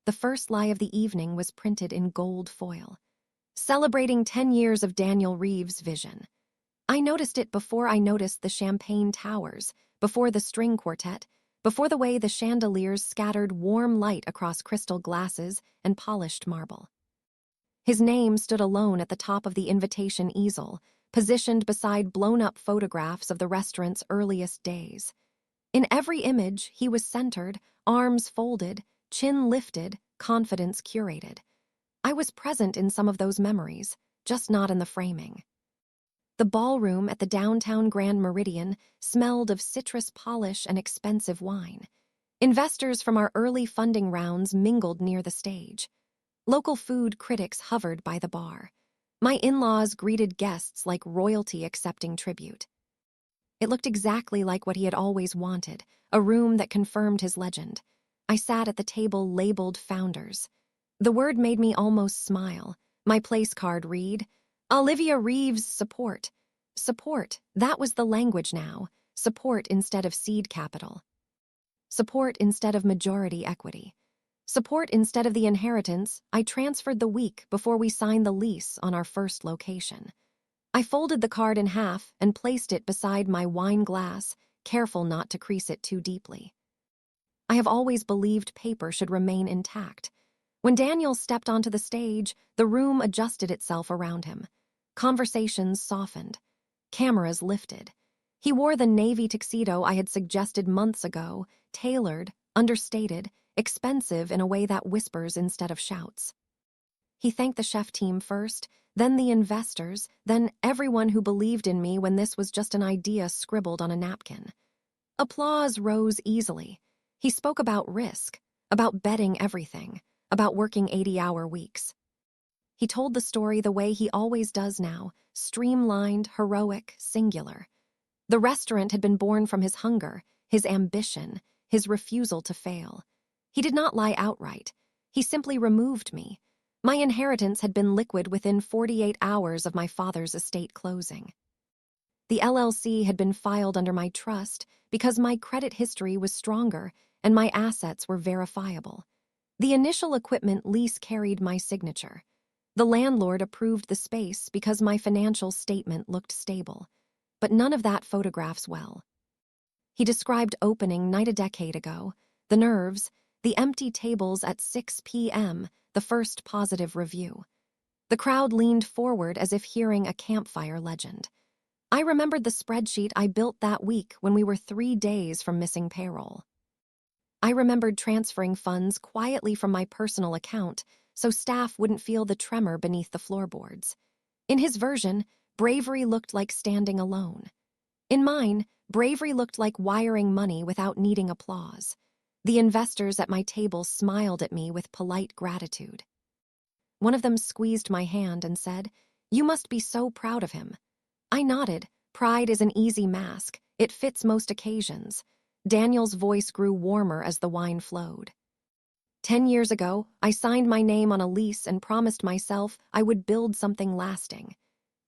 The first lie of the evening was printed in gold foil, celebrating 10 years of Daniel Reeves' vision. I noticed it before I noticed the champagne towers, before the string quartet, before the way the chandeliers scattered warm light across crystal glasses and polished marble. His name stood alone at the top of the invitation easel, positioned beside blown-up photographs of the restaurant's earliest days. In every image, he was centered, arms folded, chin lifted, confidence curated. I was present in some of those memories, just not in the framing. The ballroom at the downtown Grand Meridian smelled of citrus polish and expensive wine. Investors from our early funding rounds mingled near the stage. Local food critics hovered by the bar. My in-laws greeted guests like royalty accepting tribute. It looked exactly like what he had always wanted, a room that confirmed his legend. I sat at the table labeled Founders. The word made me almost smile. My place card read, Olivia Reeves support. Support, that was the language now. Support instead of seed capital. Support instead of majority equity. Support instead of the inheritance I transferred the week before we signed the lease on our first location. I folded the card in half and placed it beside my wine glass, careful not to crease it too deeply. I have always believed paper should remain intact. When Daniel stepped onto the stage, the room adjusted itself around him. Conversations softened. Cameras lifted. He wore the navy tuxedo I had suggested months ago, tailored, understated, expensive in a way that whispers instead of shouts. He thanked the chef team first, then the investors, then everyone who believed in me when this was just an idea scribbled on a napkin. Applause rose easily. He spoke about risk, about betting everything, about working 80-hour weeks. He told the story the way he always does now, streamlined, heroic, singular. The restaurant had been born from his hunger, his ambition, his refusal to fail. He did not lie outright. He simply removed me. My inheritance had been liquid within 48 hours of my father's estate closing. The LLC had been filed under my trust because my credit history was stronger and my assets were verifiable. The initial equipment lease carried my signature. The landlord approved the space because my financial statement looked stable. But none of that photographs well. He described opening night a decade ago, the nerves, the empty tables at 6 p.m., the first positive review. The crowd leaned forward as if hearing a campfire legend. I remembered the spreadsheet I built that week when we were 3 days from missing payroll. I remembered transferring funds quietly from my personal account so staff wouldn't feel the tremor beneath the floorboards. In his version, bravery looked like standing alone. In mine, bravery looked like wiring money without needing applause. The investors at my table smiled at me with polite gratitude. One of them squeezed my hand and said, "You must be so proud of him." I nodded. Pride is an easy mask. It fits most occasions. Daniel's voice grew warmer as the wine flowed. 10 years ago, I signed my name on a lease and promised myself I would build something lasting.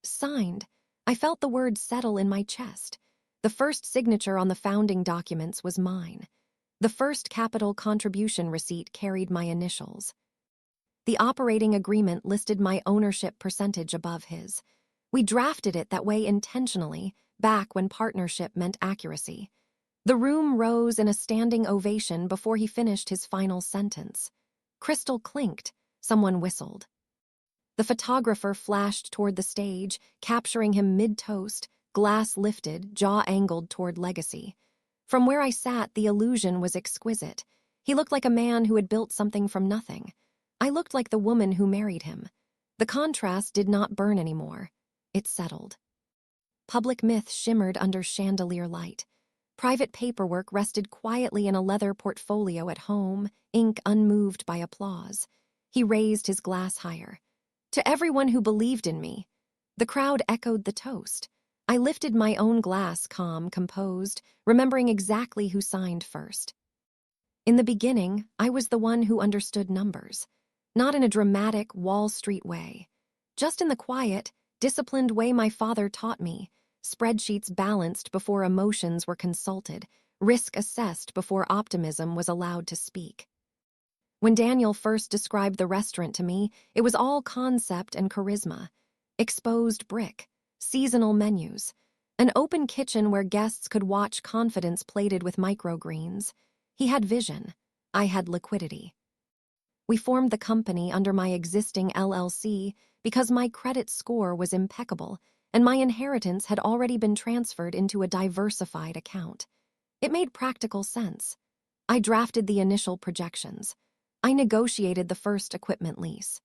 Signed. I felt the word settle in my chest. The first signature on the founding documents was mine. The first capital contribution receipt carried my initials. The operating agreement listed my ownership percentage above his. We drafted it that way intentionally, back when partnership meant accuracy. The room rose in a standing ovation before he finished his final sentence. Crystal clinked. Someone whistled. The photographer flashed toward the stage, capturing him mid-toast, glass lifted, jaw angled toward legacy. From where I sat, the illusion was exquisite. He looked like a man who had built something from nothing. I looked like the woman who married him. The contrast did not burn anymore. It settled. Public myth shimmered under chandelier light. Private paperwork rested quietly in a leather portfolio at home, ink unmoved by applause. He raised his glass higher. To everyone who believed in me. The crowd echoed the toast. I lifted my own glass, calm, composed, remembering exactly who signed first. In the beginning, I was the one who understood numbers. Not in a dramatic Wall Street way. Just in the quiet, disciplined way my father taught me. Spreadsheets balanced before emotions were consulted, risk assessed before optimism was allowed to speak. When Daniel first described the restaurant to me, it was all concept and charisma. Exposed brick, seasonal menus, an open kitchen where guests could watch confidence plated with microgreens. He had vision. I had liquidity. We formed the company under my existing LLC because my credit score was impeccable and my inheritance had already been transferred into a diversified account. It made practical sense. I drafted the initial projections. I negotiated the first equipment lease.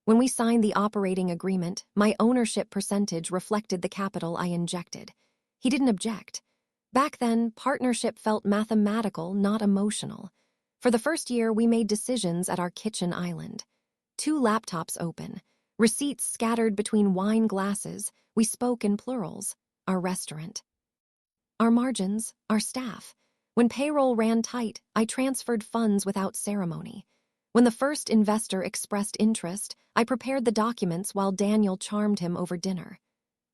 When we signed the operating agreement, my ownership percentage reflected the capital I injected. He didn't object. Back then, partnership felt mathematical, not emotional. For the first year, we made decisions at our kitchen island. 2 laptops open, receipts scattered between wine glasses. We spoke in plurals. Our restaurant. Our margins, our staff. When payroll ran tight, I transferred funds without ceremony. When the first investor expressed interest, I prepared the documents while Daniel charmed him over dinner.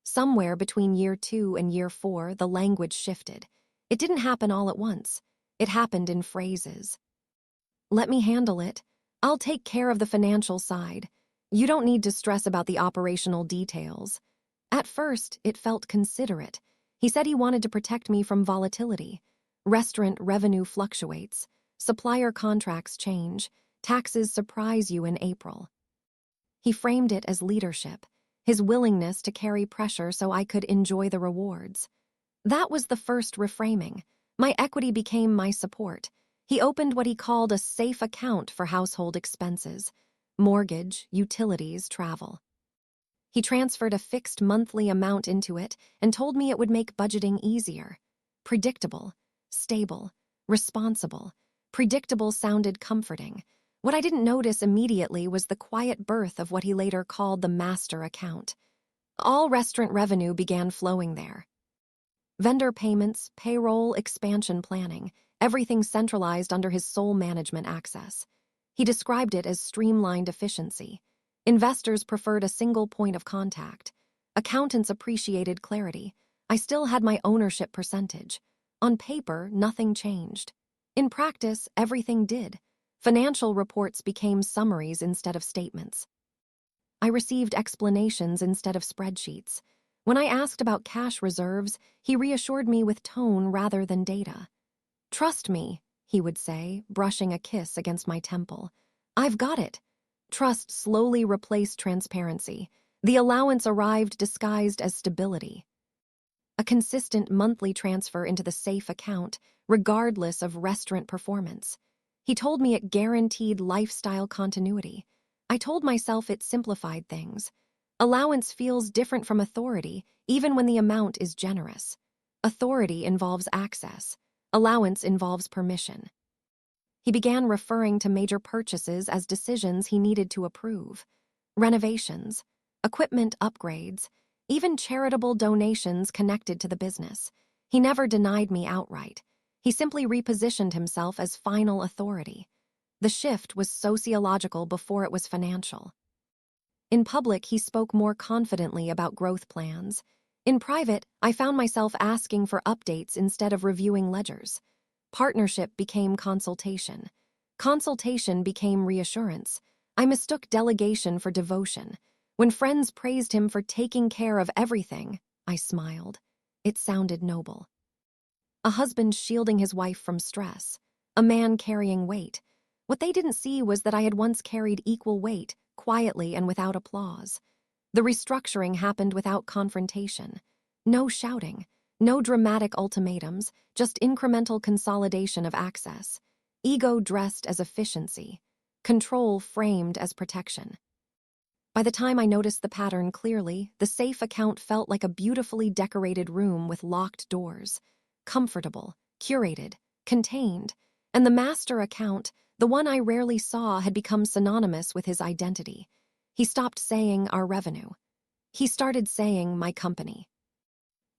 Somewhere between year 2 and year 4, the language shifted. It didn't happen all at once. It happened in phrases. Let me handle it. I'll take care of the financial side. You don't need to stress about the operational details. At first, it felt considerate. He said he wanted to protect me from volatility. Restaurant revenue fluctuates. Supplier contracts change. Taxes surprise you in April. He framed it as leadership, his willingness to carry pressure so I could enjoy the rewards. That was the first reframing. My equity became my support. He opened what he called a safe account for household expenses: mortgage, utilities, travel. He transferred a fixed monthly amount into it and told me it would make budgeting easier. Predictable, stable, responsible. Predictable sounded comforting. What I didn't notice immediately was the quiet birth of what he later called the master account. All restaurant revenue began flowing there. Vendor payments, payroll, expansion planning, everything centralized under his sole management access. He described it as streamlined efficiency. Investors preferred a single point of contact. Accountants appreciated clarity. I still had my ownership percentage. On paper, nothing changed. In practice, everything did. Financial reports became summaries instead of statements. I received explanations instead of spreadsheets. When I asked about cash reserves, he reassured me with tone rather than data. Trust me, he would say, brushing a kiss against my temple. I've got it. Trust slowly replaced transparency. The allowance arrived disguised as stability. A consistent monthly transfer into the safe account, regardless of restaurant performance. He told me it guaranteed lifestyle continuity. I told myself it simplified things. Allowance feels different from authority, even when the amount is generous. Authority involves access. Allowance involves permission. He began referring to major purchases as decisions he needed to approve. Renovations, equipment upgrades, even charitable donations connected to the business. He never denied me outright. He simply repositioned himself as final authority. The shift was sociological before it was financial. In public, he spoke more confidently about growth plans. In private, I found myself asking for updates instead of reviewing ledgers. Partnership became consultation. Consultation became reassurance. I mistook delegation for devotion. When friends praised him for taking care of everything, I smiled. It sounded noble. A husband shielding his wife from stress. A man carrying weight. What they didn't see was that I had once carried equal weight, quietly and without applause. The restructuring happened without confrontation. No shouting. No dramatic ultimatums, just incremental consolidation of access. Ego dressed as efficiency. Control framed as protection. By the time I noticed the pattern clearly, the safe account felt like a beautifully decorated room with locked doors. Comfortable, curated, contained. And the master account, the one I rarely saw, had become synonymous with his identity. He stopped saying our revenue. He started saying my company.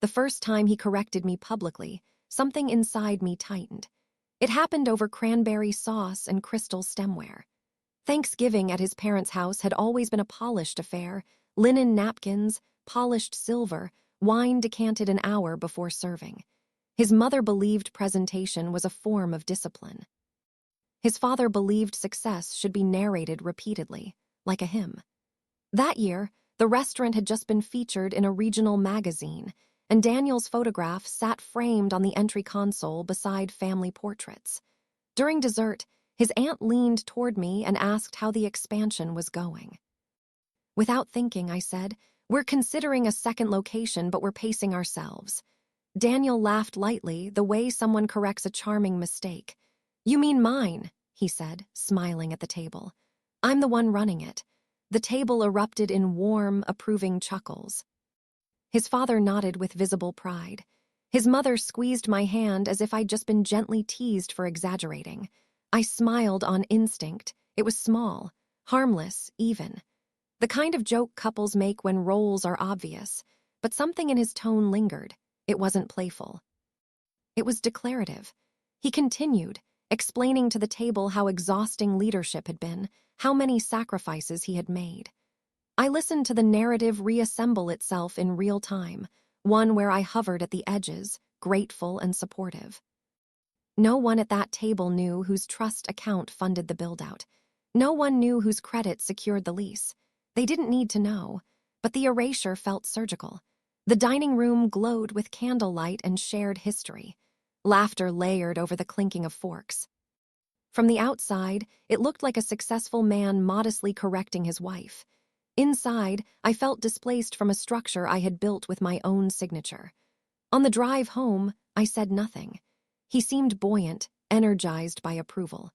The first time he corrected me publicly, something inside me tightened. It happened over cranberry sauce and crystal stemware. Thanksgiving at his parents' house had always been a polished affair: linen napkins, polished silver, wine decanted an hour before serving. His mother believed presentation was a form of discipline. His father believed success should be narrated repeatedly, like a hymn. That year, the restaurant had just been featured in a regional magazine, and Daniel's photograph sat framed on the entry console beside family portraits. During dessert, his aunt leaned toward me and asked how the expansion was going. Without thinking, I said, "We're considering a second location, but we're pacing ourselves." Daniel laughed lightly, the way someone corrects a charming mistake. "You mean mine," he said, smiling at the table. "I'm the one running it." The table erupted in warm, approving chuckles. His father nodded with visible pride. His mother squeezed my hand as if I'd just been gently teased for exaggerating. I smiled on instinct. It was small, harmless, even. The kind of joke couples make when roles are obvious, but something in his tone lingered. It wasn't playful. It was declarative. He continued, explaining to the table how exhausting leadership had been, how many sacrifices he had made. I listened to the narrative reassemble itself in real time, one where I hovered at the edges, grateful and supportive. No one at that table knew whose trust account funded the build-out. No one knew whose credit secured the lease. They didn't need to know, but the erasure felt surgical. The dining room glowed with candlelight and shared history. Laughter layered over the clinking of forks. From the outside, it looked like a successful man modestly correcting his wife. Inside, I felt displaced from a structure I had built with my own signature. On the drive home, I said nothing. He seemed buoyant, energized by approval.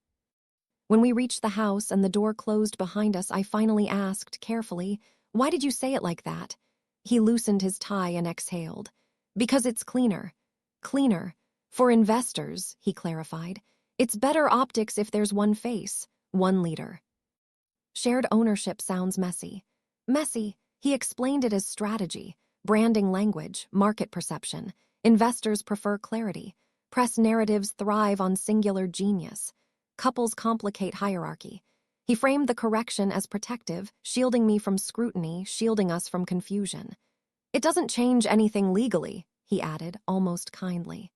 When we reached the house and the door closed behind us, I finally asked, carefully, "Why did you say it like that?" He loosened his tie and exhaled. "Because it's cleaner." "Cleaner. For investors," he clarified. "It's better optics if there's one face, one leader." Shared ownership sounds messy. Messy, he explained it as strategy, branding language, market perception. Investors prefer clarity. Press narratives thrive on singular genius. Couples complicate hierarchy. He framed the correction as protective, shielding me from scrutiny, shielding us from confusion. "It doesn't change anything legally," he added, almost kindly.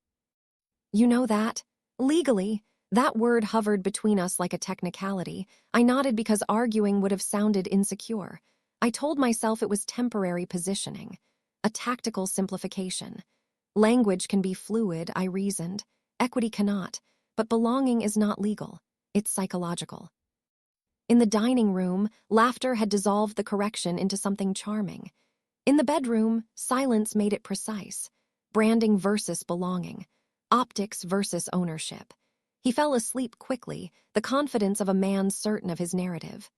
"You know that? Legally?" That word hovered between us like a technicality. I nodded because arguing would have sounded insecure. I told myself it was temporary positioning, a tactical simplification. Language can be fluid, I reasoned. Equity cannot, but belonging is not legal. It's psychological. In the dining room, laughter had dissolved the correction into something charming. In the bedroom, silence made it precise. Branding versus belonging. Optics versus ownership. He fell asleep quickly, the confidence of a man certain of his narrative.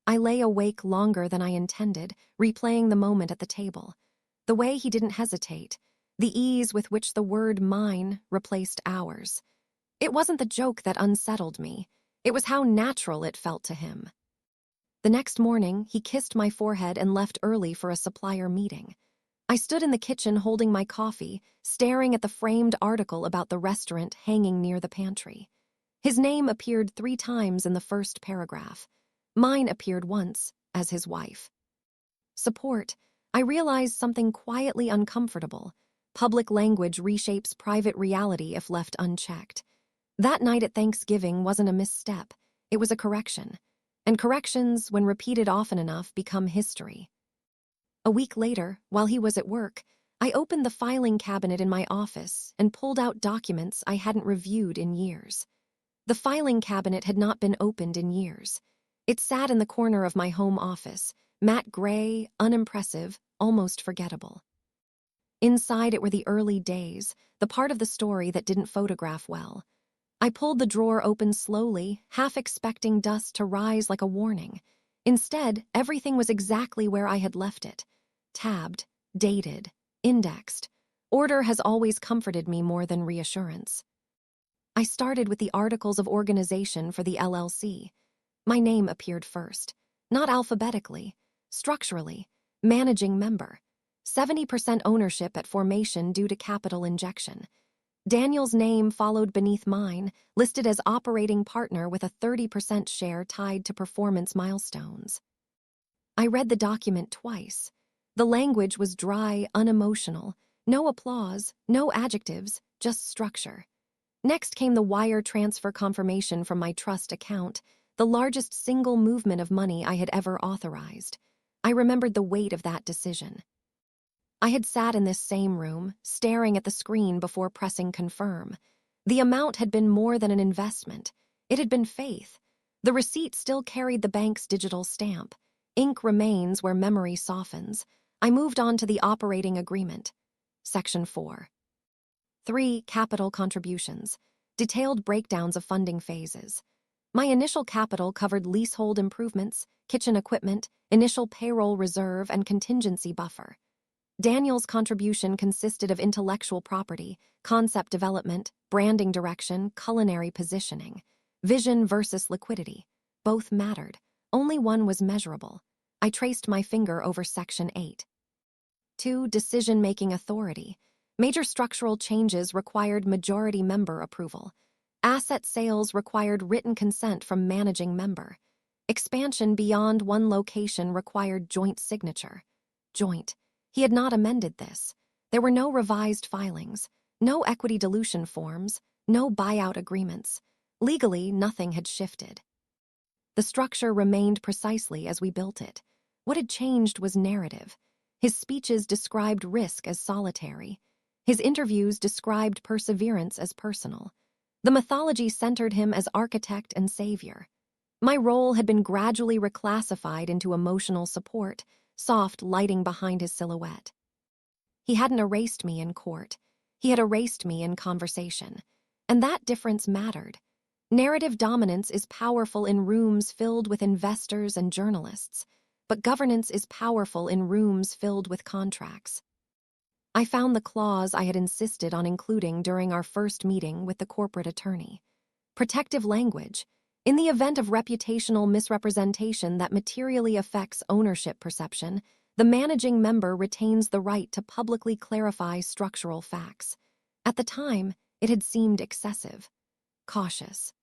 I lay awake longer than I intended, replaying the moment at the table. The way he didn't hesitate, the ease with which the word mine replaced ours. It wasn't the joke that unsettled me. It was how natural it felt to him. The next morning, he kissed my forehead and left early for a supplier meeting. I stood in the kitchen holding my coffee, staring at the framed article about the restaurant hanging near the pantry. His name appeared 3 times in the first paragraph. Mine appeared once, as his wife. Support. I realized something quietly uncomfortable. Public language reshapes private reality if left unchecked. That night at Thanksgiving wasn't a misstep. It was a correction. And corrections, when repeated often enough, become history. A week later, while he was at work, I opened the filing cabinet in my office and pulled out documents I hadn't reviewed in years. The filing cabinet had not been opened in years. It sat in the corner of my home office, matte gray, unimpressive, almost forgettable. Inside it were the early days, the part of the story that didn't photograph well. I pulled the drawer open slowly, half expecting dust to rise like a warning. Instead, everything was exactly where I had left it. Tabbed, dated, indexed. Order has always comforted me more than reassurance. I started with the articles of organization for the LLC. My name appeared first, not alphabetically, structurally, managing member. 70% ownership at formation due to capital injection. Daniel's name followed beneath mine, listed as operating partner with a 30% share tied to performance milestones. I read the document twice. The language was dry, unemotional. No applause, no adjectives, just structure. Next came the wire transfer confirmation from my trust account, the largest single movement of money I had ever authorized. I remembered the weight of that decision. I had sat in this same room, staring at the screen before pressing confirm. The amount had been more than an investment. It had been faith. The receipt still carried the bank's digital stamp. Ink remains where memory softens. I moved on to the operating agreement. Section 4. 3. Capital contributions. Detailed breakdowns of funding phases. My initial capital covered leasehold improvements, kitchen equipment, initial payroll reserve, and contingency buffer. Daniel's contribution consisted of intellectual property, concept development, branding direction, culinary positioning. Vision versus liquidity. Both mattered. Only one was measurable. I traced my finger over Section 8. 2. Decision-making authority. Major structural changes required majority member approval. Asset sales required written consent from managing member. Expansion beyond one location required joint signature. Joint. He had not amended this. There were no revised filings, no equity dilution forms, no buyout agreements. Legally, nothing had shifted. The structure remained precisely as we built it. What had changed was narrative. His speeches described risk as solitary. His interviews described perseverance as personal. The mythology centered him as architect and savior. My role had been gradually reclassified into emotional support, soft lighting behind his silhouette. He hadn't erased me in court. He had erased me in conversation. And that difference mattered. Narrative dominance is powerful in rooms filled with investors and journalists, but governance is powerful in rooms filled with contracts. I found the clause I had insisted on including during our first meeting with the corporate attorney. Protective language. In the event of reputational misrepresentation that materially affects ownership perception, the managing member retains the right to publicly clarify structural facts. At the time, it had seemed excessive. Cautious.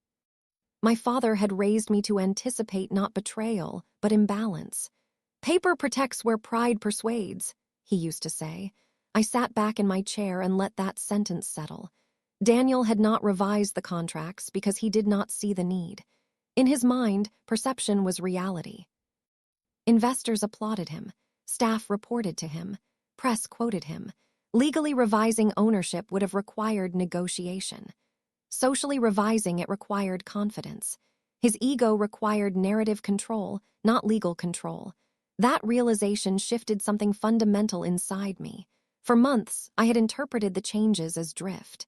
My father had raised me to anticipate not betrayal, but imbalance. Paper protects where pride persuades, he used to say. I sat back in my chair and let that sentence settle. Daniel had not revised the contracts because he did not see the need. In his mind, perception was reality. Investors applauded him. Staff reported to him. Press quoted him. Legally revising ownership would have required negotiation. Socially revising it required confidence. His ego required narrative control, not legal control. That realization shifted something fundamental inside me. For months, I had interpreted the changes as drift.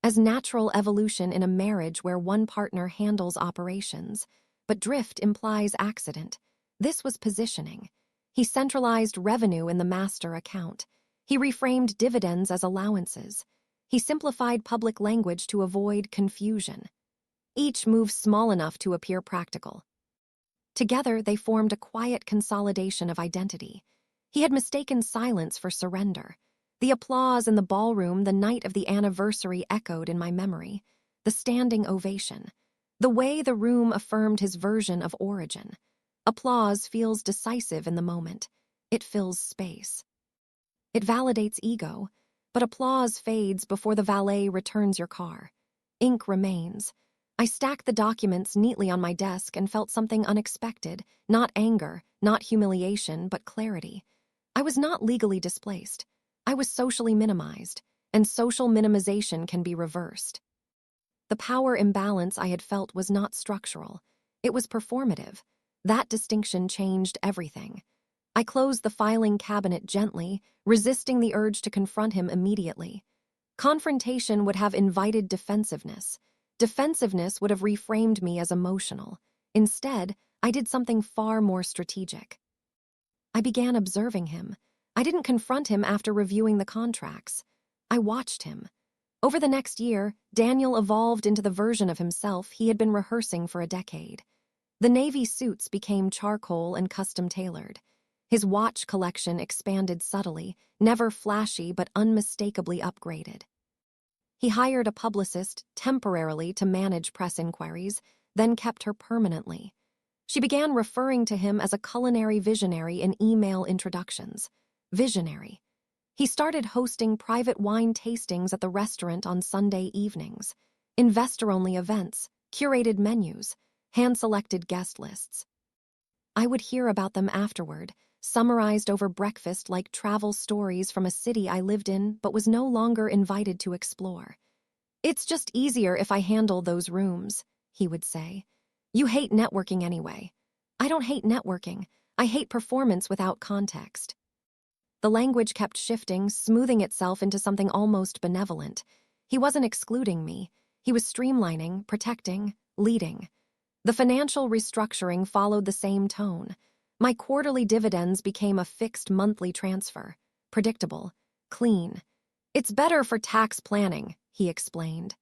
As natural evolution in a marriage where one partner handles operations, but drift implies accident. This was positioning. He centralized revenue in the master account. He reframed dividends as allowances. He simplified public language to avoid confusion. Each move small enough to appear practical. Together, they formed a quiet consolidation of identity. He had mistaken silence for surrender. The applause in the ballroom the night of the anniversary echoed in my memory. The standing ovation. The way the room affirmed his version of origin. Applause feels decisive in the moment. It fills space. It validates ego, but applause fades before the valet returns your car. Ink remains. I stacked the documents neatly on my desk and felt something unexpected, not anger, not humiliation, but clarity. I was not legally displaced. I was socially minimized, and social minimization can be reversed. The power imbalance I had felt was not structural. It was performative. That distinction changed everything. I closed the filing cabinet gently, resisting the urge to confront him immediately. Confrontation would have invited defensiveness. Defensiveness would have reframed me as emotional. Instead, I did something far more strategic. I began observing him. I didn't confront him after reviewing the contracts. I watched him. Over the next year, Daniel evolved into the version of himself he had been rehearsing for a decade. The navy suits became charcoal and custom-tailored. His watch collection expanded subtly, never flashy but unmistakably upgraded. He hired a publicist temporarily to manage press inquiries, then kept her permanently. She began referring to him as a culinary visionary in email introductions. Visionary. He started hosting private wine tastings at the restaurant on Sunday evenings, investor-only events, curated menus, hand-selected guest lists. I would hear about them afterward, summarized over breakfast like travel stories from a city I lived in but was no longer invited to explore. "It's just easier if I handle those rooms," he would say. "You hate networking anyway." "I don't hate networking. I hate performance without context." The language kept shifting, smoothing itself into something almost benevolent. He wasn't excluding me. He was streamlining, protecting, leading. The financial restructuring followed the same tone. My quarterly dividends became a fixed monthly transfer. Predictable. Clean. "It's better for tax planning," he explained.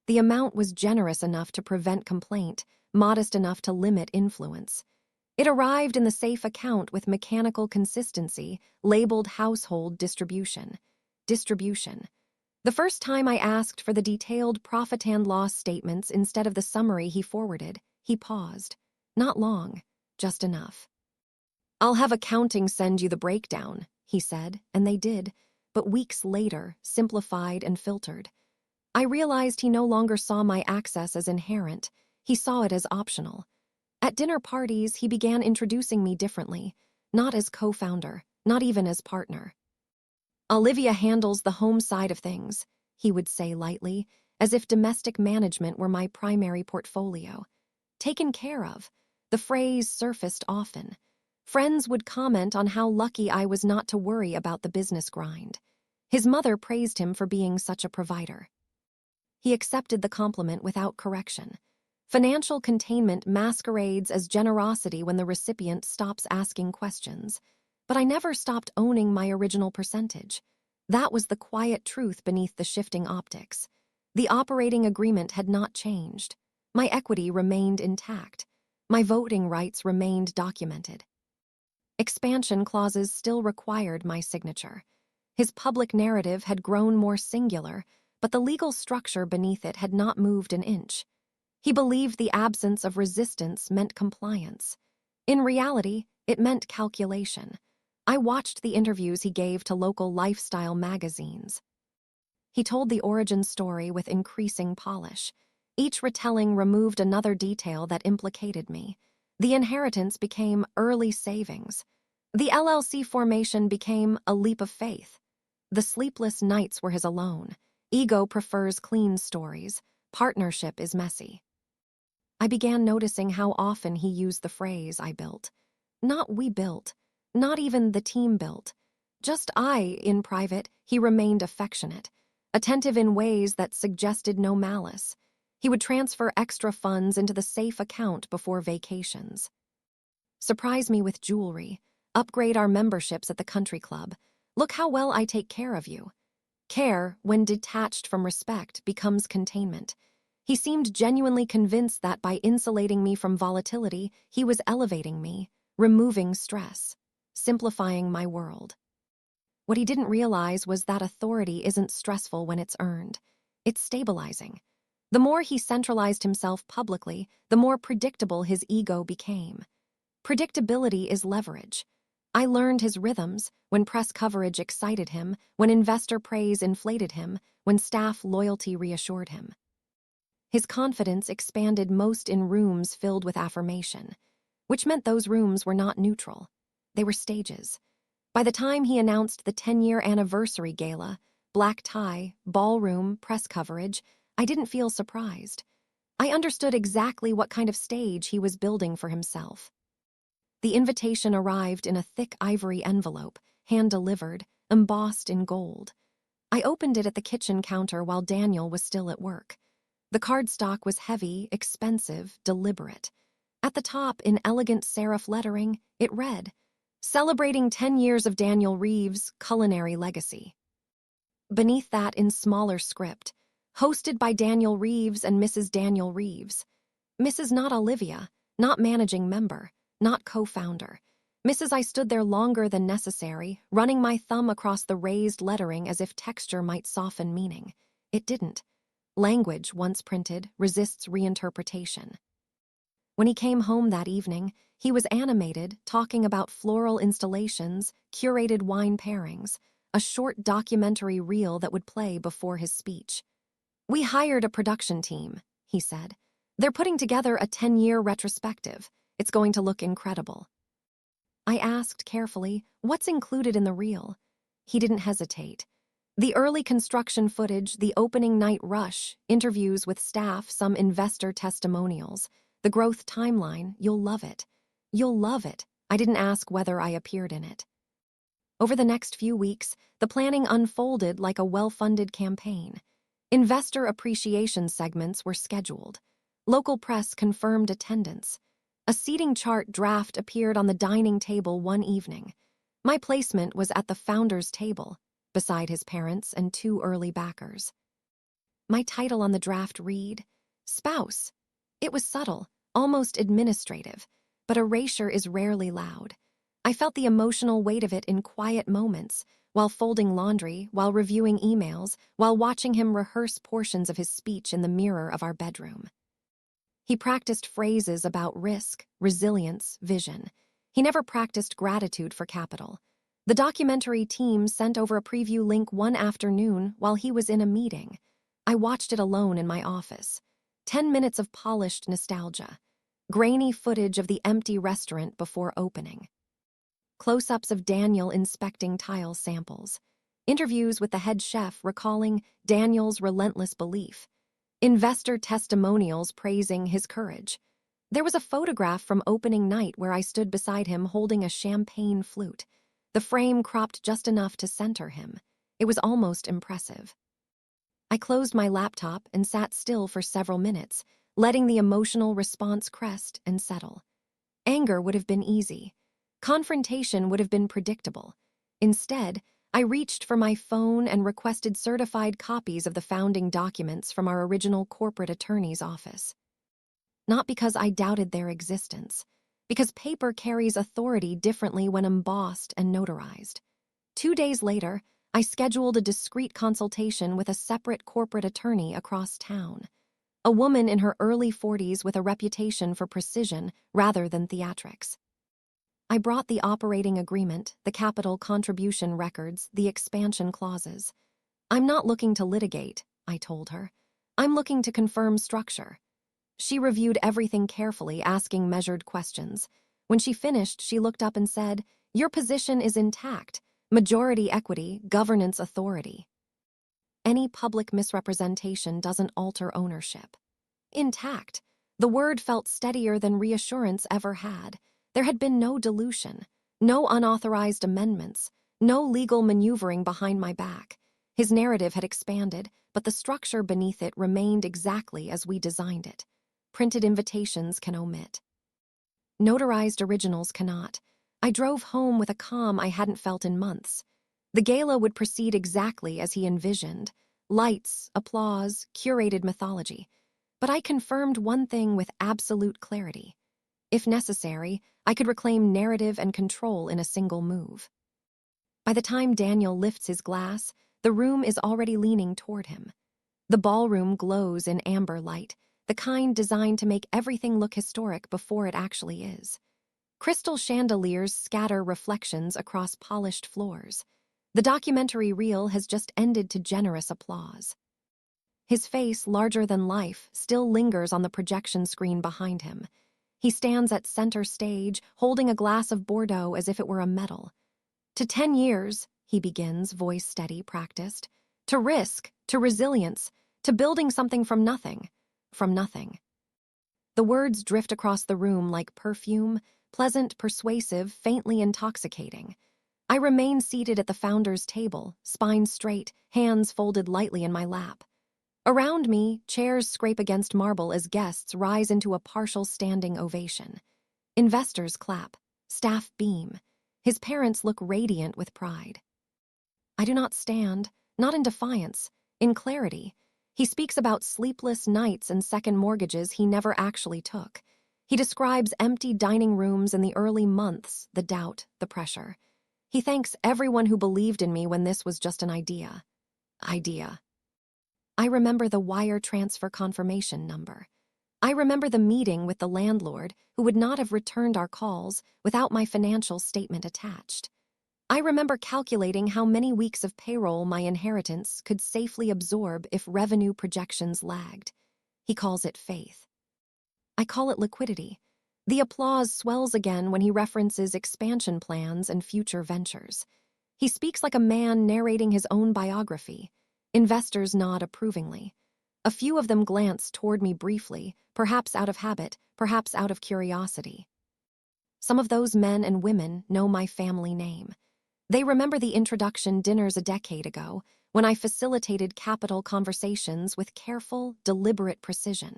The amount was generous enough to prevent complaint, modest enough to limit influence. It arrived in the safe account with mechanical consistency, labeled household distribution. Distribution. The first time I asked for the detailed profit and loss statements instead of the summary he forwarded, he paused. Not long, just enough. "I'll have accounting send you the breakdown," he said, and they did, but weeks later, simplified and filtered. I realized he no longer saw my access as inherent. He saw it as optional. At dinner parties, he began introducing me differently, not as co-founder, not even as partner. "Olivia handles the home side of things," he would say lightly, as if domestic management were my primary portfolio. Taken care of. The phrase surfaced often. Friends would comment on how lucky I was not to worry about the business grind. His mother praised him for being such a provider. He accepted the compliment without correction. Financial containment masquerades as generosity when the recipient stops asking questions. But I never stopped owning my original percentage. That was the quiet truth beneath the shifting optics. The operating agreement had not changed. My equity remained intact. My voting rights remained documented. Expansion clauses still required my signature. His public narrative had grown more singular, but the legal structure beneath it had not moved an inch. He believed the absence of resistance meant compliance. In reality, it meant calculation. I watched the interviews he gave to local lifestyle magazines. He told the origin story with increasing polish. Each retelling removed another detail that implicated me. The inheritance became early savings. The LLC formation became a leap of faith. The sleepless nights were his alone. Ego prefers clean stories. Partnership is messy. I began noticing how often he used the phrase "I built." Not "we built." Not even "the team built." Just I, in private, he remained affectionate, attentive in ways that suggested no malice. He would transfer extra funds into the safe account before vacations. Surprise me with jewelry. Upgrade our memberships at the country club. Look how well I take care of you. Care, when detached from respect, becomes containment. He seemed genuinely convinced that by insulating me from volatility, he was elevating me, removing stress, simplifying my world. What he didn't realize was that authority isn't stressful when it's earned. It's stabilizing. The more he centralized himself publicly, the more predictable his ego became. Predictability is leverage. I learned his rhythms, when press coverage excited him, when investor praise inflated him, when staff loyalty reassured him. His confidence expanded most in rooms filled with affirmation, which meant those rooms were not neutral. They were stages. By the time he announced the 10-year anniversary gala, black tie, ballroom, press coverage, I didn't feel surprised. I understood exactly what kind of stage he was building for himself. The invitation arrived in a thick ivory envelope, hand-delivered, embossed in gold. I opened it at the kitchen counter while Daniel was still at work. The cardstock was heavy, expensive, deliberate. At the top, in elegant serif lettering, it read, "Celebrating 10 years of Daniel Reeves' culinary legacy." Beneath that, in smaller script, "Hosted by Daniel Reeves and Mrs. Daniel Reeves." Mrs. not Olivia, not managing member, not co-founder. Mrs. I stood there longer than necessary, running my thumb across the raised lettering as if texture might soften meaning. It didn't. Language, once printed, resists reinterpretation. When he came home that evening, he was animated, talking about floral installations, curated wine pairings, a short documentary reel that would play before his speech. "We hired a production team," he said. "They're putting together a 10-year retrospective. It's going to look incredible." I asked carefully, "What's included in the reel?" He didn't hesitate. "The early construction footage, the opening night rush, interviews with staff, some investor testimonials, the growth timeline. You'll love it. You'll love it." I didn't ask whether I appeared in it. Over the next few weeks, the planning unfolded like a well-funded campaign. Investor appreciation segments were scheduled. Local press confirmed attendance. A seating chart draft appeared on the dining table one evening. My placement was at the founder's table, beside his parents and 2 early backers. My title on the draft read, "Spouse." It was subtle, almost administrative, but erasure is rarely loud. I felt the emotional weight of it in quiet moments, while folding laundry, while reviewing emails, while watching him rehearse portions of his speech in the mirror of our bedroom. He practiced phrases about risk, resilience, vision. He never practiced gratitude for capital. The documentary team sent over a preview link one afternoon while he was in a meeting. I watched it alone in my office. 10 minutes of polished nostalgia. Grainy footage of the empty restaurant before opening. Close-ups of Daniel inspecting tile samples. Interviews with the head chef recalling Daniel's relentless belief. Investor testimonials praising his courage. There was a photograph from opening night where I stood beside him holding a champagne flute. The frame cropped just enough to center him. It was almost impressive. I closed my laptop and sat still for several minutes, letting the emotional response crest and settle. Anger would have been easy. Confrontation would have been predictable. Instead, I reached for my phone and requested certified copies of the founding documents from our original corporate attorney's office. Not because I doubted their existence, because paper carries authority differently when embossed and notarized. 2 days later, I scheduled a discreet consultation with a separate corporate attorney across town. A woman in her early 40s with a reputation for precision rather than theatrics. I brought the operating agreement, the capital contribution records, the expansion clauses. "I'm not looking to litigate," I told her. "I'm looking to confirm structure." She reviewed everything carefully, asking measured questions. When she finished, she looked up and said, "Your position is intact. Majority equity, governance authority. Any public misrepresentation doesn't alter ownership." Intact. The word felt steadier than reassurance ever had. There had been no dilution, no unauthorized amendments, no legal maneuvering behind my back. His narrative had expanded, but the structure beneath it remained exactly as we designed it. Printed invitations can omit. Notarized originals cannot. I drove home with a calm I hadn't felt in months. The gala would proceed exactly as he envisioned. Lights, applause, curated mythology. But I confirmed one thing with absolute clarity. If necessary, I could reclaim narrative and control in a single move. By the time Daniel lifts his glass, the room is already leaning toward him. The ballroom glows in amber light, the kind designed to make everything look historic before it actually is. Crystal chandeliers scatter reflections across polished floors. The documentary reel has just ended to generous applause. His face, larger than life, still lingers on the projection screen behind him. He stands at center stage, holding a glass of Bordeaux as if it were a medal. "To 10 years, he begins, voice steady, practiced. "To risk, to resilience, to building something from nothing. From nothing." The words drift across the room like perfume, pleasant, persuasive, faintly intoxicating. I remain seated at the founder's table, spine straight, hands folded lightly in my lap. Around me, chairs scrape against marble as guests rise into a partial standing ovation. Investors clap. Staff beam. His parents look radiant with pride. I do not stand, not in defiance, in clarity. He speaks about sleepless nights and second mortgages he never actually took. He describes empty dining rooms in the early months, the doubt, the pressure. He thanks everyone who believed in me when this was just an idea. I remember the wire transfer confirmation number. I remember the meeting with the landlord who would not have returned our calls without my financial statement attached. I remember calculating how many weeks of payroll my inheritance could safely absorb if revenue projections lagged. He calls it faith. I call it liquidity. The applause swells again when he references expansion plans and future ventures. He speaks like a man narrating his own biography. Investors nod approvingly. A few of them glance toward me briefly, perhaps out of habit, perhaps out of curiosity. Some of those men and women know my family name. They remember the introduction dinners a decade ago, when I facilitated capital conversations with careful, deliberate precision.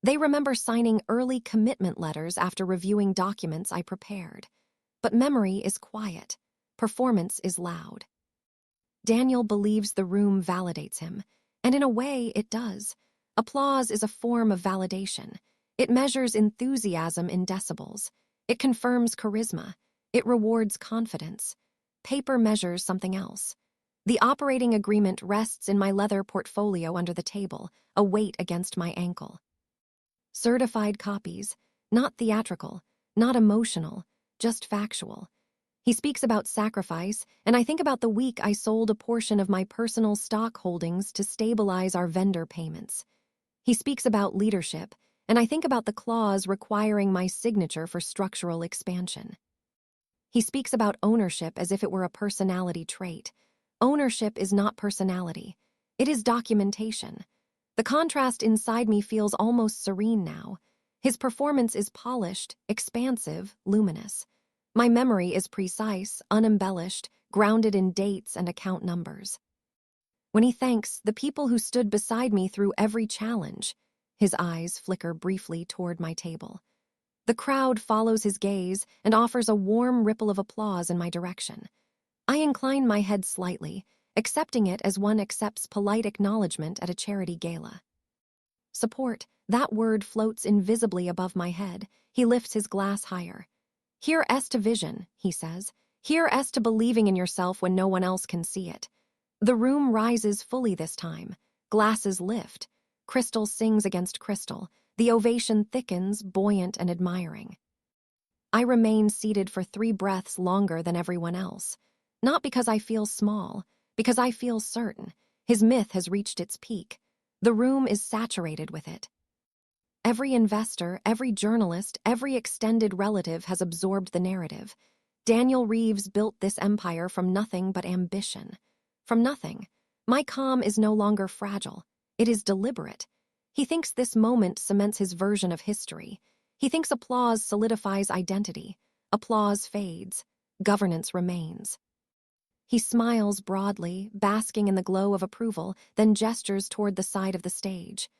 They remember signing early commitment letters after reviewing documents I prepared. But memory is quiet. Performance is loud. Daniel believes the room validates him, and in a way it does. Applause is a form of validation. It measures enthusiasm in decibels. It confirms charisma. It rewards confidence. Paper measures something else. The operating agreement rests in my leather portfolio under the table, a weight against my ankle. Certified copies, not theatrical, not emotional, just factual. He speaks about sacrifice, and I think about the week I sold a portion of my personal stock holdings to stabilize our vendor payments. He speaks about leadership, and I think about the clause requiring my signature for structural expansion. He speaks about ownership as if it were a personality trait. Ownership is not personality. It is documentation. The contrast inside me feels almost serene now. His performance is polished, expansive, luminous. My memory is precise, unembellished, grounded in dates and account numbers. When he thanks the people who stood beside me through every challenge, his eyes flicker briefly toward my table. The crowd follows his gaze and offers a warm ripple of applause in my direction. I incline my head slightly, accepting it as one accepts polite acknowledgement at a charity gala. Support, that word floats invisibly above my head. He lifts his glass higher. Here est to vision, he says. Here est to believing in yourself when no one else can see it. The room rises fully this time. Glasses lift. Crystal sings against crystal. The ovation thickens, buoyant and admiring. I remain seated for 3 breaths longer than everyone else. Not because I feel small, because I feel certain. His myth has reached its peak. The room is saturated with it. Every investor, every journalist, every extended relative has absorbed the narrative. Daniel Reeves built this empire from nothing but ambition. From nothing. My calm is no longer fragile. It is deliberate. He thinks this moment cements his version of history. He thinks applause solidifies identity. Applause fades. Governance remains. He smiles broadly, basking in the glow of approval, then gestures toward the side of the stage.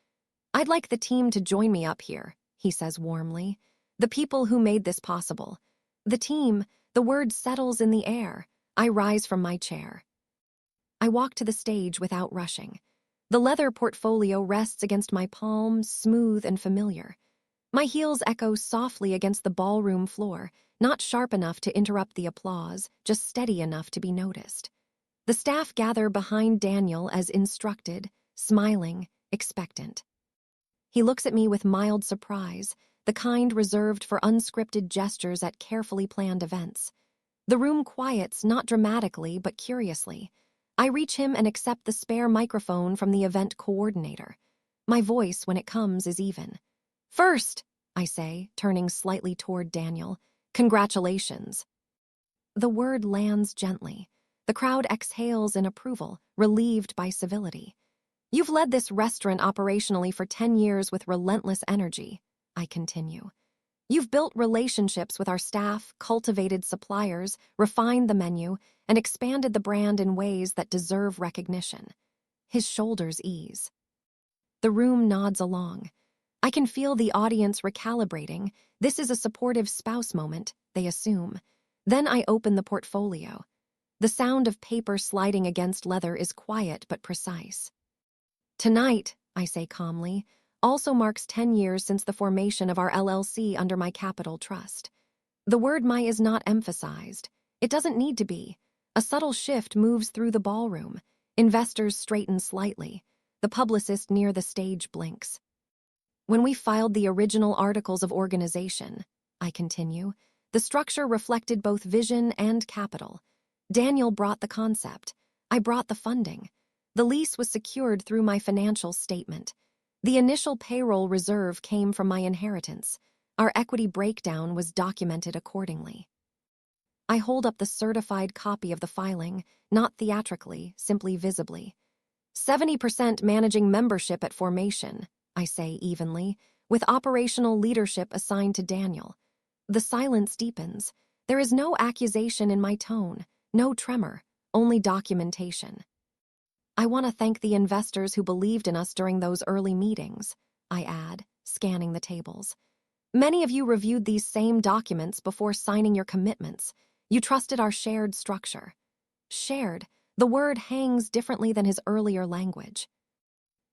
I'd like the team to join me up here, he says warmly. The people who made this possible. The team, the word settles in the air. I rise from my chair. I walk to the stage without rushing. The leather portfolio rests against my palms, smooth and familiar. My heels echo softly against the ballroom floor, not sharp enough to interrupt the applause, just steady enough to be noticed. The staff gather behind Daniel as instructed, smiling, expectant. He looks at me with mild surprise, the kind reserved for unscripted gestures at carefully planned events. The room quiets, not dramatically, but curiously. I reach him and accept the spare microphone from the event coordinator. My voice, when it comes, is even. First, I say, turning slightly toward Daniel, congratulations. The word lands gently. The crowd exhales in approval, relieved by civility. You've led this restaurant operationally for 10 years with relentless energy, I continue. You've built relationships with our staff, cultivated suppliers, refined the menu, and expanded the brand in ways that deserve recognition. His shoulders ease. The room nods along. I can feel the audience recalibrating. This is a supportive spouse moment, they assume. Then I open the portfolio. The sound of paper sliding against leather is quiet but precise. Tonight, I say calmly, also marks 10 years since the formation of our LLC under my capital trust. The word "my" is not emphasized. It doesn't need to be. A subtle shift moves through the ballroom. Investors straighten slightly. The publicist near the stage blinks. When we filed the original articles of organization, I continue, the structure reflected both vision and capital. Daniel brought the concept. I brought the funding. The lease was secured through my financial statement. The initial payroll reserve came from my inheritance. Our equity breakdown was documented accordingly. I hold up the certified copy of the filing, not theatrically, simply visibly. 70% managing membership at formation, I say evenly, with operational leadership assigned to Daniel. The silence deepens. There is no accusation in my tone, no tremor, only documentation. I want to thank the investors who believed in us during those early meetings, I add, scanning the tables. Many of you reviewed these same documents before signing your commitments. You trusted our shared structure. Shared, the word hangs differently than his earlier language.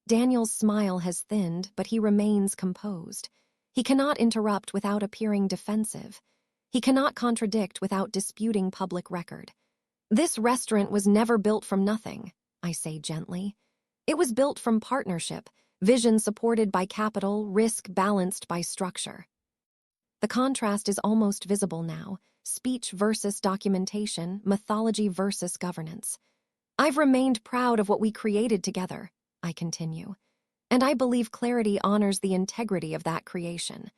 Daniel's smile has thinned, but he remains composed. He cannot interrupt without appearing defensive. He cannot contradict without disputing public record. This restaurant was never built from nothing, I say gently. It was built from partnership, vision supported by capital, risk balanced by structure. The contrast is almost visible now, speech versus documentation, mythology versus governance. I've remained proud of what we created together, I continue, and I believe clarity honors the integrity of that creation.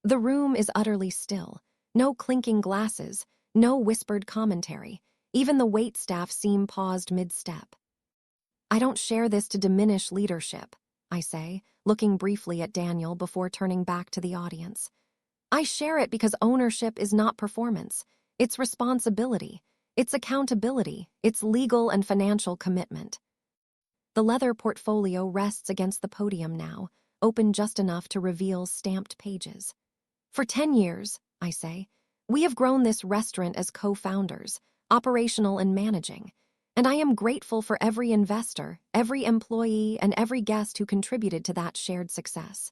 The room is utterly still, no clinking glasses, no whispered commentary. Even the waitstaff seem paused mid-step. I don't share this to diminish leadership, I say, looking briefly at Daniel before turning back to the audience. I share it because ownership is not performance. It's responsibility. It's accountability. It's legal and financial commitment. The leather portfolio rests against the podium now, open just enough to reveal stamped pages. For 10 years, I say, we have grown this restaurant as co-founders, operational and managing, and I am grateful for every investor, every employee, and every guest who contributed to that shared success.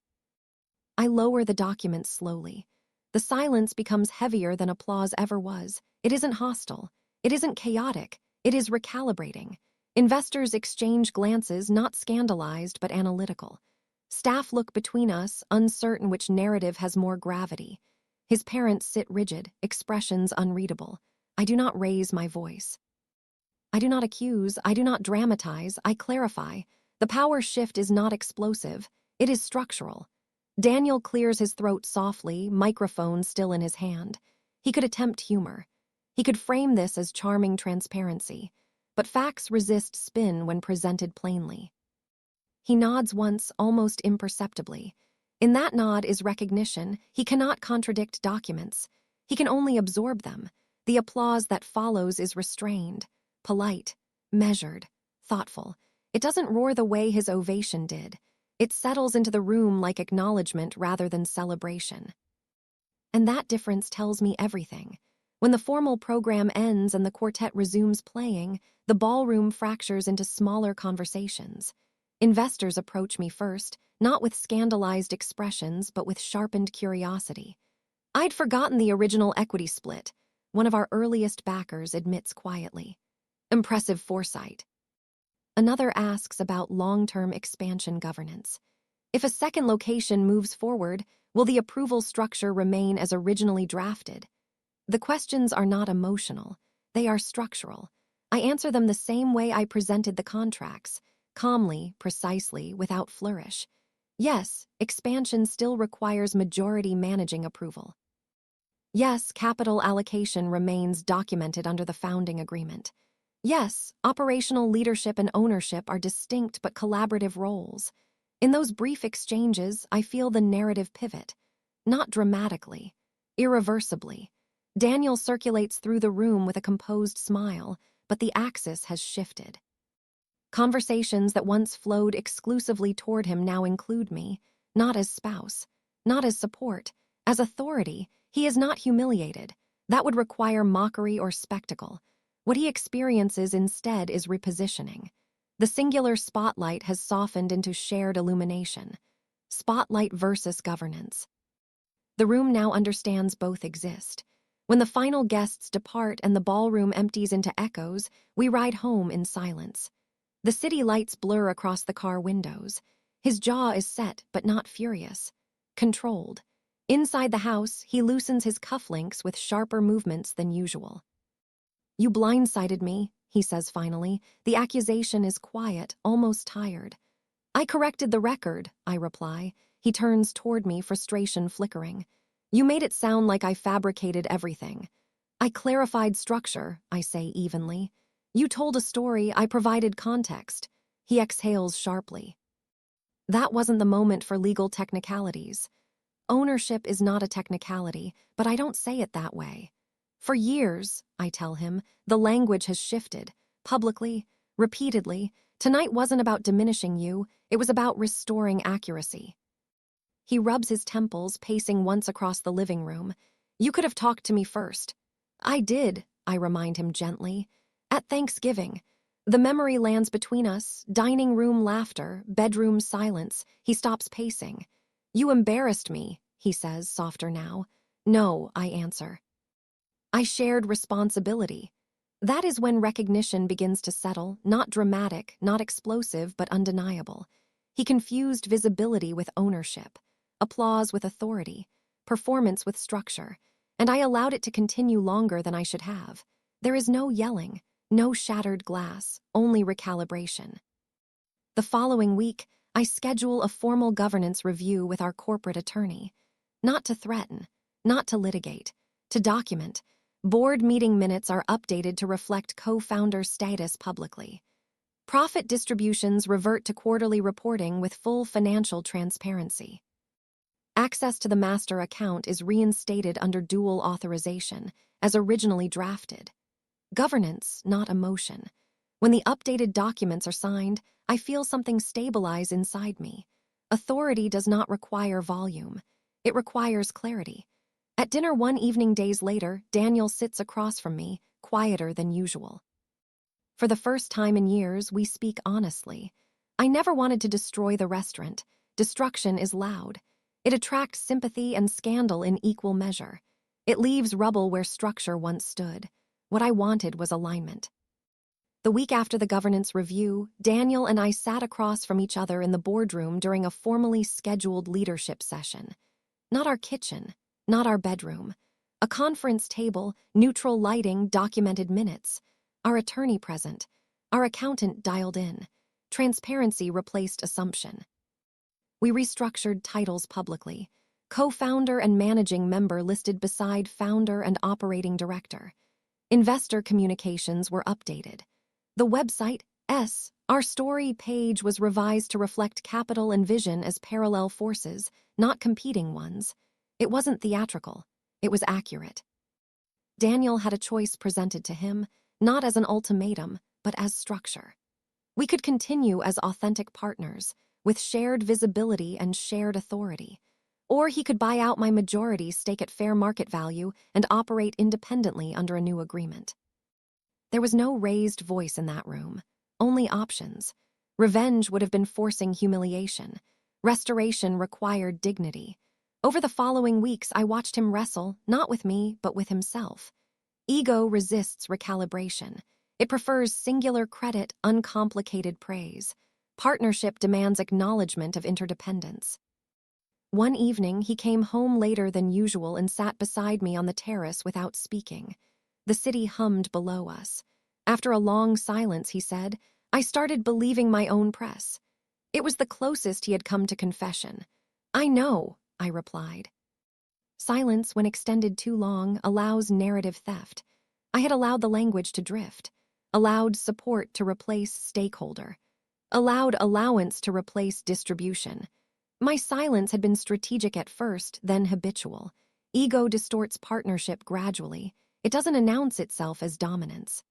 I lower the document slowly. The silence becomes heavier than applause ever was. It isn't hostile. It isn't chaotic. It is recalibrating. Investors exchange glances, not scandalized but analytical. Staff look between us, uncertain which narrative has more gravity. His parents sit rigid, expressions unreadable. I do not raise my voice. I do not accuse, I do not dramatize, I clarify. The power shift is not explosive. It is structural. Daniel clears his throat softly, microphone still in his hand. He could attempt humor. He could frame this as charming transparency. But facts resist spin when presented plainly. He nods once, almost imperceptibly. In that nod is recognition. He cannot contradict documents. He can only absorb them. The applause that follows is restrained, polite, measured, thoughtful. It doesn't roar the way his ovation did. It settles into the room like acknowledgement rather than celebration. And that difference tells me everything. When the formal program ends and the quartet resumes playing, the ballroom fractures into smaller conversations. Investors approach me first, not with scandalized expressions, but with sharpened curiosity. I'd forgotten the original equity split, one of our earliest backers admits quietly. Impressive foresight. Another asks about long-term expansion governance. If a second location moves forward, will the approval structure remain as originally drafted? The questions are not emotional. They are structural. I answer them the same way I presented the contracts, calmly, precisely, without flourish. Yes, expansion still requires majority managing approval. Yes, capital allocation remains documented under the founding agreement. Yes, operational leadership and ownership are distinct but collaborative roles. In those brief exchanges, I feel the narrative pivot. Not dramatically, irreversibly. Daniel circulates through the room with a composed smile, but the axis has shifted. Conversations that once flowed exclusively toward him now include me, not as spouse, not as support, as authority. He is not humiliated. That would require mockery or spectacle. What he experiences instead is repositioning. The singular spotlight has softened into shared illumination. Spotlight versus governance. The room now understands both exist. When the final guests depart and the ballroom empties into echoes, we ride home in silence. The city lights blur across the car windows. His jaw is set, but not furious. Controlled. Inside the house, he loosens his cufflinks with sharper movements than usual. "You blindsided me," he says finally. The accusation is quiet, almost tired. "I corrected the record," I reply. He turns toward me, frustration flickering. "You made it sound like I fabricated everything." "I clarified structure," I say evenly. "You told a story, I provided context." He exhales sharply. That wasn't the moment for legal technicalities. Ownership is not a technicality, but I don't say it that way. For years, I tell him, the language has shifted, publicly, repeatedly. Tonight wasn't about diminishing you, it was about restoring accuracy. He rubs his temples, pacing once across the living room. "You could have talked to me first." "I did," I remind him gently. "At Thanksgiving. The memory lands between us, dining room laughter, bedroom silence." He stops pacing. "You embarrassed me," he says, softer now. "No," I answer. "I shared responsibility." That is when recognition begins to settle, not dramatic, not explosive, but undeniable. He confused visibility with ownership, applause with authority, performance with structure, and I allowed it to continue longer than I should have. There is no yelling, no shattered glass, only recalibration. The following week, I schedule a formal governance review with our corporate attorney. Not to threaten, not to litigate, to document. Board meeting minutes are updated to reflect co-founder status publicly. Profit distributions revert to quarterly reporting with full financial transparency. Access to the master account is reinstated under dual authorization, as originally drafted. Governance, not emotion. When the updated documents are signed, I feel something stabilize inside me. Authority does not require volume. It requires clarity. At dinner one evening days later, Daniel sits across from me, quieter than usual. For the first time in years, we speak honestly. I never wanted to destroy the restaurant. Destruction is loud. It attracts sympathy and scandal in equal measure. It leaves rubble where structure once stood. What I wanted was alignment. The week after the governance review, Daniel and I sat across from each other in the boardroom during a formally scheduled leadership session. Not our kitchen, not our bedroom. A conference table, neutral lighting, documented minutes. Our attorney present. Our accountant dialed in. Transparency replaced assumption. We restructured titles publicly. Co-founder and managing member listed beside founder and operating director. Investor communications were updated. The website, our story page was revised to reflect capital and vision as parallel forces, not competing ones. It wasn't theatrical. It was accurate. Daniel had a choice presented to him, not as an ultimatum, but as structure. We could continue as authentic partners, with shared visibility and shared authority. Or he could buy out my majority stake at fair market value and operate independently under a new agreement. There was no raised voice in that room, only options. Revenge would have been forcing humiliation. Restoration required dignity. Over the following weeks, I watched him wrestle, not with me, but with himself. Ego resists recalibration. It prefers singular credit, uncomplicated praise. Partnership demands acknowledgement of interdependence. One evening, he came home later than usual and sat beside me on the terrace without speaking. The city hummed below us. After a long silence, he said, "I started believing my own press." It was the closest he had come to confession. "I know," I replied. Silence, when extended too long, allows narrative theft. I had allowed the language to drift, allowed support to replace stakeholder, allowed allowance to replace distribution. My silence had been strategic at first, then habitual. Ego distorts partnership gradually. It doesn't announce itself as dominance.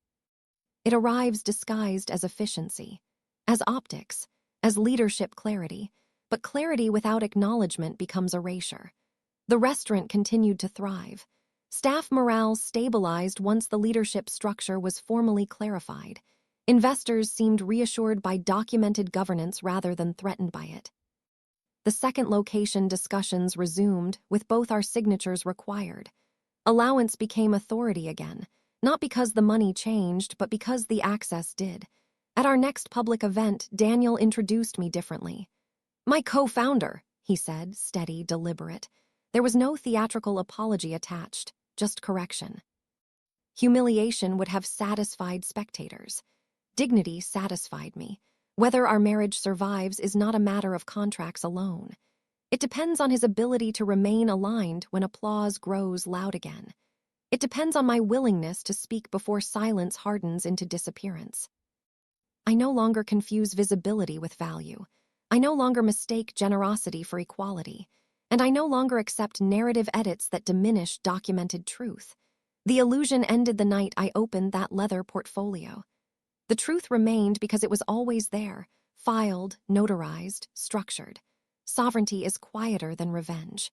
It arrives disguised as efficiency, as optics, as leadership clarity, but clarity without acknowledgement becomes erasure. The restaurant continued to thrive. Staff morale stabilized once the leadership structure was formally clarified. Investors seemed reassured by documented governance rather than threatened by it. The second location discussions resumed, with both our signatures required. Allowance became authority again, not because the money changed, but because the access did. At our next public event, Daniel introduced me differently. "My co-founder," he said, steady, deliberate. There was no theatrical apology attached, just correction. Humiliation would have satisfied spectators. Dignity satisfied me. Whether our marriage survives is not a matter of contracts alone. It depends on his ability to remain aligned when applause grows loud again. It depends on my willingness to speak before silence hardens into disappearance. I no longer confuse visibility with value. I no longer mistake generosity for equality. And I no longer accept narrative edits that diminish documented truth. The illusion ended the night I opened that leather portfolio. The truth remained because it was always there, filed, notarized, structured. Sovereignty is quieter than revenge.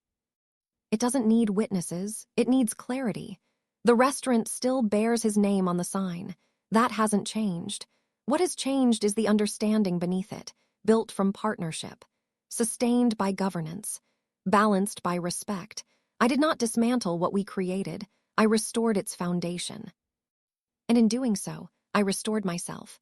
It doesn't need witnesses, it needs clarity. The restaurant still bears his name on the sign. That hasn't changed. What has changed is the understanding beneath it, built from partnership, sustained by governance, balanced by respect. I did not dismantle what we created, I restored its foundation. And in doing so, I restored myself.